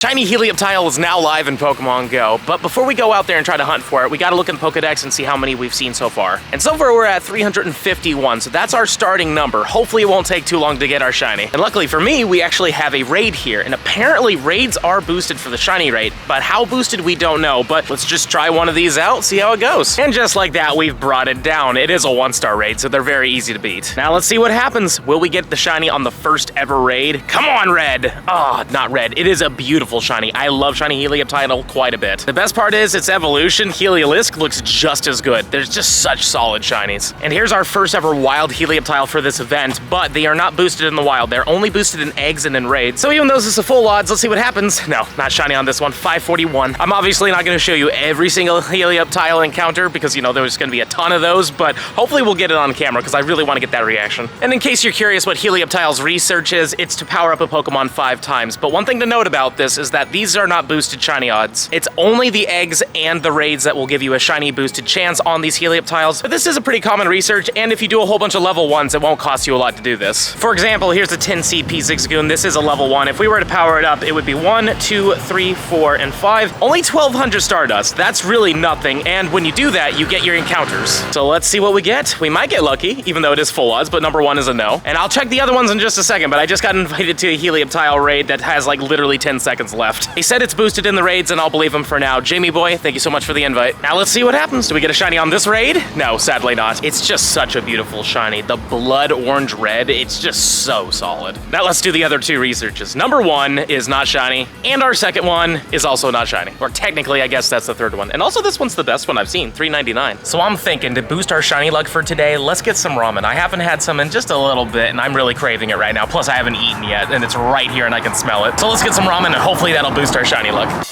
Shiny Helioptile is now live in Pokémon GO, but before we go out there and try to hunt for it, we gotta look in the Pokedex and see how many we've seen so far. And so far we're at 351, so that's our starting number. Hopefully it won't take too long to get our Shiny. And luckily for me, we actually have a raid here, and apparently raids are boosted for the Shiny raid, but how boosted we don't know, but let's just try one of these out, see how it goes. And just like that, we've brought it down. It is a 1-star raid, so they're very easy to beat. Now let's see what happens. Will we get the Shiny on the first ever raid? Come on, Red! Oh, not Red. It is a beautiful Shiny. I love Shiny Helioptile quite a bit. The best part is its evolution. Heliolisk looks just as good. There's just such solid Shinies. And here's our first ever wild Helioptile for this event, but they are not boosted in the wild. They're only boosted in eggs and in raids. So even though this is a full odds, let's see what happens. No, not Shiny on this one. 541. I'm obviously not going to show you every single Helioptile encounter because, you know, there's going to be a ton of those, but hopefully we'll get it on camera because I really want to get that reaction. And in case you're curious what Helioptile's research is, it's to power up a Pokemon 5 times. But one thing to note about this is that these are not boosted Shiny odds. It's only the eggs and the raids that will give you a Shiny boosted chance on these Helioptiles. But this is a pretty common research, and if you do a whole bunch of level 1s, it won't cost you a lot to do this. For example, here's a 10 seed P6 This is a level 1. If we were to power it up, it would be 1, 2, 3, 4, and 5. Only 1,200 Stardust. That's really nothing, and when you do that, you get your encounters. So let's see what we get. We might get lucky, even though it is full odds, but number 1 is a no. And I'll check the other ones in just a second, but I just got invited to a Helioptile raid that has like literally 10 seconds left. He said it's boosted in the raids, and I'll believe him for now. Jamie boy, thank you so much for the invite. Now let's see what happens. Do we get a Shiny on this raid? No, sadly not. It's just such a beautiful Shiny. The blood orange red, it's just so solid. Now let's do the other 2 researches. Number 1 is not Shiny, and our second one is also not Shiny. Or technically, I guess that's the third one. And also this one's the best one I've seen, $3.99. So I'm thinking to boost our Shiny luck for today, let's get some ramen. I haven't had some in just a little bit, and I'm really craving it right now. Plus I haven't eaten yet, and it's right here and I can smell it. So let's get some ramen, and hopefully that'll boost our Shiny luck.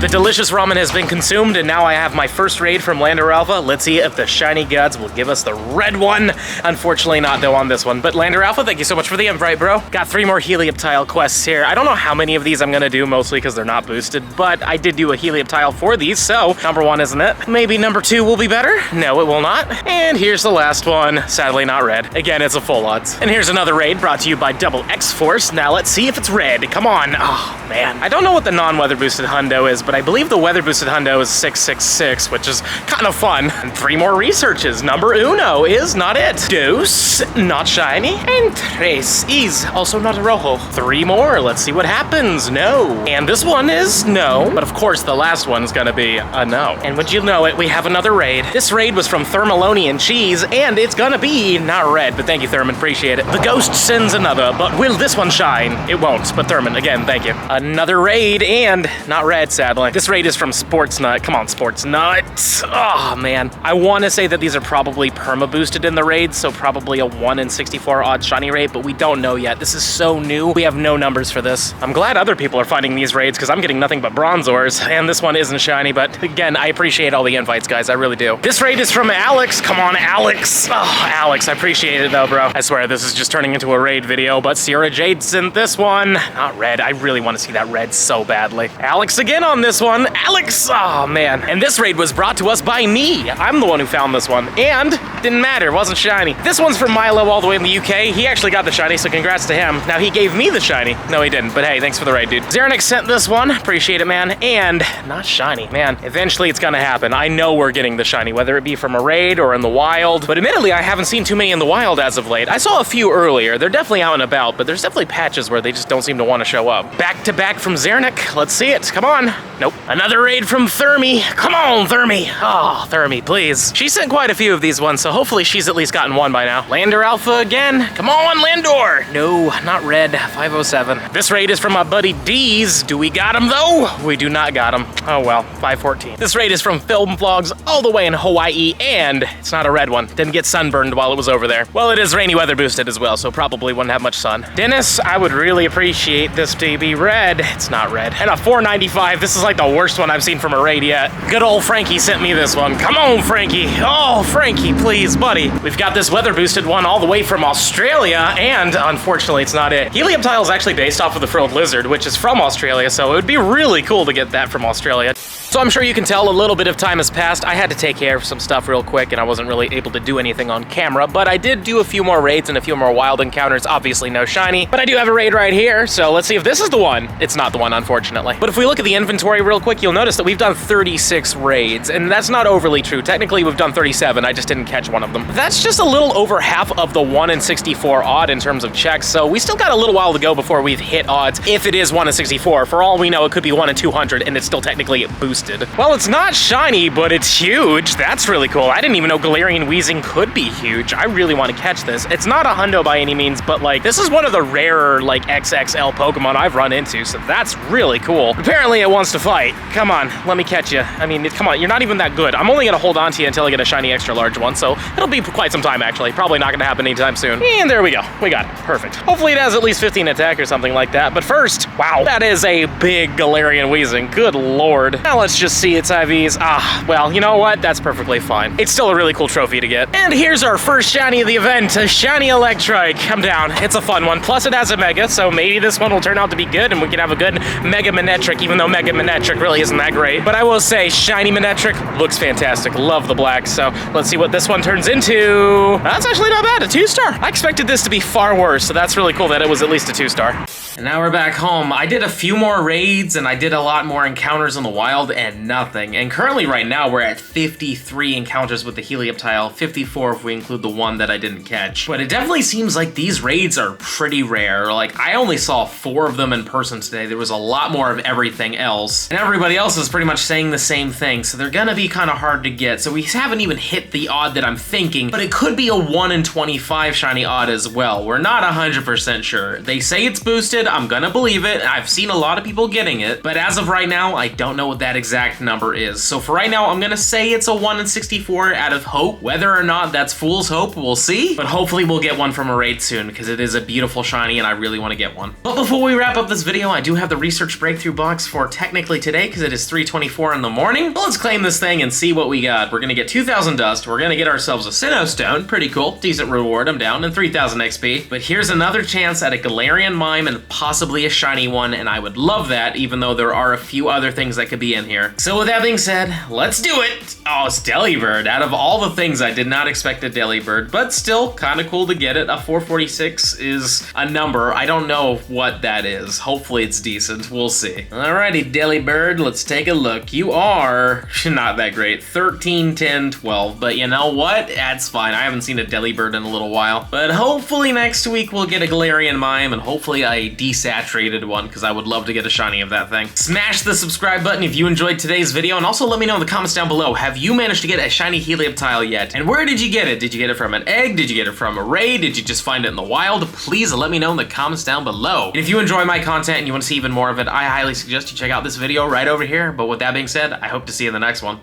The delicious ramen has been consumed, and now I have my first raid from Lander Alpha. Let's see if the Shiny Gods will give us the red one. Unfortunately not, though, on this one. But Lander Alpha, thank you so much for the invite, bro. Got 3 more Helioptile quests here. I don't know how many of these I'm gonna do, mostly because they're not boosted, but I did do a Helioptile for these, so number 1 isn't it. Maybe number 2 will be better. No, it will not. And here's the last one. Sadly not red. Again, it's a full odds. And here's another raid brought to you by Double X Force. Now let's see if it's red. Come on. Oh, man. I don't know what the non-weather boosted hundo is, but I believe the weather boosted hundo is 666, which is kind of fun. And 3 more researches. Number 1 is not it. Dos, not Shiny. And tres is also not a rojo. 3 more. Let's see what happens. No. And this one is no. But of course, the last one is gonna be a no. And would you know it, we have another raid. This raid was from Thermalonian Cheese, and it's gonna be not red, but thank you, Thurman. Appreciate it. The ghost sends another, but will this one shine? It won't, but Thurman, again, thank you. Another raid, and not red, sadly. This raid is from Sports Nut. Come on, Sports Nut. Oh, man. I want to say that these are probably perma-boosted in the raids, so probably a 1 in 64 odds Shiny raid, but we don't know yet. This is so new. We have no numbers for this. I'm glad other people are finding these raids because I'm getting nothing but Bronzors, and this one isn't Shiny, but again, I appreciate all the invites, guys. I really do. This raid is from Alex. Come on, Alex. Oh, Alex, I appreciate it, though, bro. I swear, this is just turning into a raid video, but Sierra Jade sent this one. Not red. I really want to see that red so badly. Alex again on this one. Alex! Oh, man. And this raid was brought to us by me. I'm the one who found this one. And didn't matter. Wasn't Shiny. This one's from Milo all the way in the UK. He actually got the Shiny, so congrats to him. Now, he gave me the Shiny. No, he didn't. But hey, thanks for the raid, dude. Xeronic sent this one. Appreciate it, man. And not Shiny. Man, eventually it's gonna happen. I know we're getting the Shiny, whether it be from a raid or in the wild. But admittedly, I haven't seen too many in the wild as of late. I saw a few earlier. They're definitely out and about, but there's definitely patches where they just don't seem to want to show up. Back to back from Xeronic. Let's see it. Come on. Nope. Another raid from Thermi. Come on, Thermi. Oh, Thermi, please. She sent quite a few of these ones, so hopefully she's at least gotten one by now. Lander Alpha again. Come on, Landor. No, not red. 507. This raid is from my buddy D's. Do we got him, though? We do not got him. Oh, well. 514. This raid is from Film Vlogs all the way in Hawaii, and it's not a red one. Didn't get sunburned while it was over there. Well, it is rainy weather boosted as well, so probably wouldn't have much sun. Dennis, I would really appreciate this to be red. It's not red. And a 495. This is like the worst one I've seen from a raid yet. Good old Frankie sent me this one. Come on, Frankie. Oh, Frankie, please, buddy. We've got this weather boosted one all the way from Australia, and unfortunately, it's not it. Helioptile is actually based off of the frilled lizard, which is from Australia, so it would be really cool to get that from Australia. So I'm sure you can tell a little bit of time has passed. I had to take care of some stuff real quick, and I wasn't really able to do anything on camera, but I did do a few more raids and a few more wild encounters. Obviously no shiny, but I do have a raid right here, so let's see if this is the one. It's not the one, unfortunately. But if we look at the inventory real quick, you'll notice that we've done 36 raids, and that's not overly true. Technically, we've done 37. I just didn't catch one of them. That's just a little over half of the 1 in 64 odd in terms of checks, so we still got a little while to go before we've hit odds. If it is 1 in 64, for all we know, it could be 1 in 200, and it's still technically boosted. Well, it's not shiny, but it's huge. That's really cool. I didn't even know Galarian Weezing could be huge. I really want to catch this. It's not a hundo by any means, but like, this is one of the rarer like XXL Pokemon I've run into, so that's really cool. Apparently it wants to fight. Come on, let me catch you. I mean, come on, you're not even that good. I'm only gonna hold on to you until I get a shiny extra large one, so it'll be quite some time actually. Probably not gonna happen anytime soon. And there we go. We got it. Perfect. Hopefully it has at least 15 attack or something like that. But first, wow, that is a big Galarian Weezing. Good lord. Now let's just see its IVs. Ah, well, you know what? That's perfectly fine. It's still a really cool trophy to get. And here's our first shiny of the event, a shiny Electrike. I'm down. It's a fun one. Plus it has a Mega, so maybe this one will turn out to be good and we can have a good Mega Manectric, even though Mega Manectric really isn't that great. But I will say, shiny Manectric looks fantastic. Love the black. So let's see what this one turns into. That's actually not bad, a 2-star. I expected this to be far worse, so that's really cool that it was at least a 2-star. And now we're back home. I did a few more raids and I did a lot more encounters in the wild and nothing. And currently right now we're at 53 encounters with the Helioptile, 54 if we include the one that I didn't catch. But it definitely seems like these raids are pretty rare. Like, I only saw 4 of them in person today. There was a lot more of everything else. And everybody else is pretty much saying the same thing, so they're gonna be kind of hard to get. So we haven't even hit the odd that I'm thinking, but it could be a 1 in 25 shiny odd as well. We're not 100% sure. They say it's boosted. I'm gonna believe it. I've seen a lot of people getting it, but as of right now, I don't know what that exact number is. So for right now, I'm gonna say it's a 1 in 64 out of hope. Whether or not that's fool's hope, we'll see. But hopefully we'll get one from a raid soon because it is a beautiful shiny and I really want to get one. But before we wrap up this video, I do have the research breakthrough box for technically today because it is 3:24 in the morning. But let's claim this thing and see what we got. We're gonna get 2,000 dust. We're gonna get ourselves a Sinnoh Stone. Pretty cool. Decent reward. I'm down. And 3,000 XP. But here's another chance at a Galarian Mime and possibly a shiny one, and I would love that, even though there are a few other things that could be in here. So with that being said, let's do it! Oh, it's Delibird. Out of all the things, I did not expect a Delibird, but still kind of cool to get it. A 446 is a number. I don't know what that is. Hopefully it's decent. We'll see. Alrighty, Delibird, let's take a look. You are not that great. 13, 10, 12, but you know what? That's fine. I haven't seen a Delibird in a little while, but hopefully next week we'll get a Galarian Mime and hopefully a desaturated one, because I would love to get a shiny of that thing. Smash the subscribe button if you enjoyed today's video, and also let me know in the comments down below, have you managed to get a shiny Helioptile yet? And where did you get it? Did you get it from an egg? Did you get it from a raid? Did you just find it in the wild? Please let me know in the comments down below. And if you enjoy my content and you want to see even more of it, I highly suggest you check out this video right over here. But with that being said, I hope to see you in the next one.